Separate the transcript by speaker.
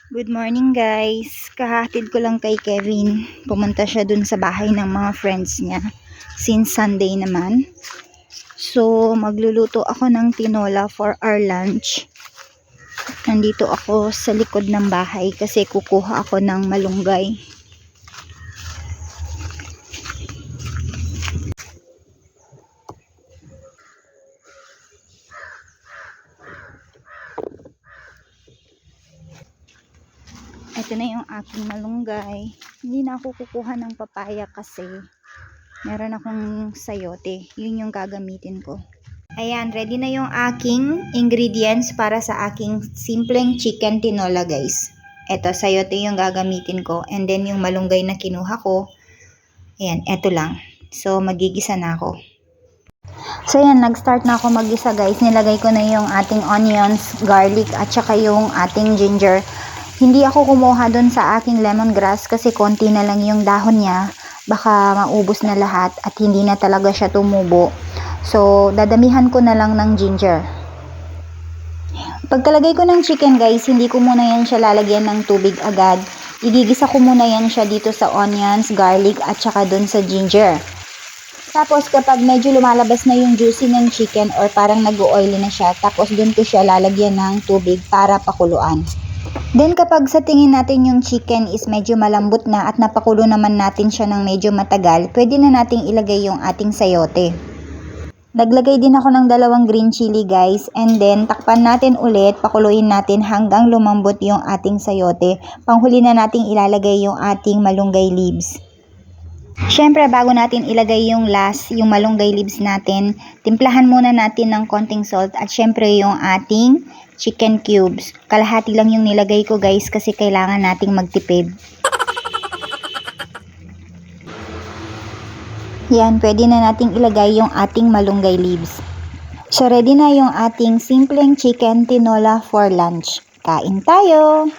Speaker 1: Good morning guys. Kahatid ko lang kay Kevin. Pumunta siya dun sa bahay ng mga friends niya. Since Sunday naman. So, magluluto ako ng tinola for our lunch. Nandito ako sa likod ng bahay kasi kukuha ako ng malunggay. Ito na yung aking malunggay. Hindi na ako kukuha ng papaya kasi meron akong sayote. Yun yung gagamitin ko. Ayan, ready na yung aking ingredients para sa aking simpleng chicken tinola guys. Ito, sayote yung gagamitin ko. And then yung malunggay na kinuha ko. Ayan, eto lang. So, magigisa na ako. So, ayan, nag-start na ako mag-gisa guys. Nilagay ko na yung ating onions, garlic, at saka yung ating ginger. Hindi ako kumuha dun sa aking lemongrass kasi konti na lang yung dahon niya. Baka maubos na lahat at hindi na talaga siya tumubo. So, dadamihan ko na lang ng ginger. Pagkalagay ko ng chicken guys, hindi ko muna yan siya lalagyan ng tubig agad. Igigisa ko muna yan siya dito sa onions, garlic at saka dun sa ginger. Tapos kapag medyo lumalabas na yung juicy ng chicken or parang nag-oily na siya, tapos dun ko siya lalagyan ng tubig para pakuluan. Then kapag sa tingin natin yung chicken is medyo malambot na at napakulo naman natin siya ng medyo matagal, pwede na nating ilagay yung ating sayote. Naglagay din ako ng 2 green chili guys, and then takpan natin ulit, pakuluin natin hanggang lumambot yung ating sayote. Panghuli na nating ilalagay yung ating malunggay leaves. Syempre bago natin ilagay yung yung malunggay leaves natin, timplahan muna natin ng konting salt at syempre yung ating chicken cubes. Kalahati lang yung nilagay ko guys kasi kailangan nating magtipid. Yan, pwede na nating ilagay yung ating malunggay leaves. So ready na yung ating simpleng chicken tinola for lunch. Kain tayo!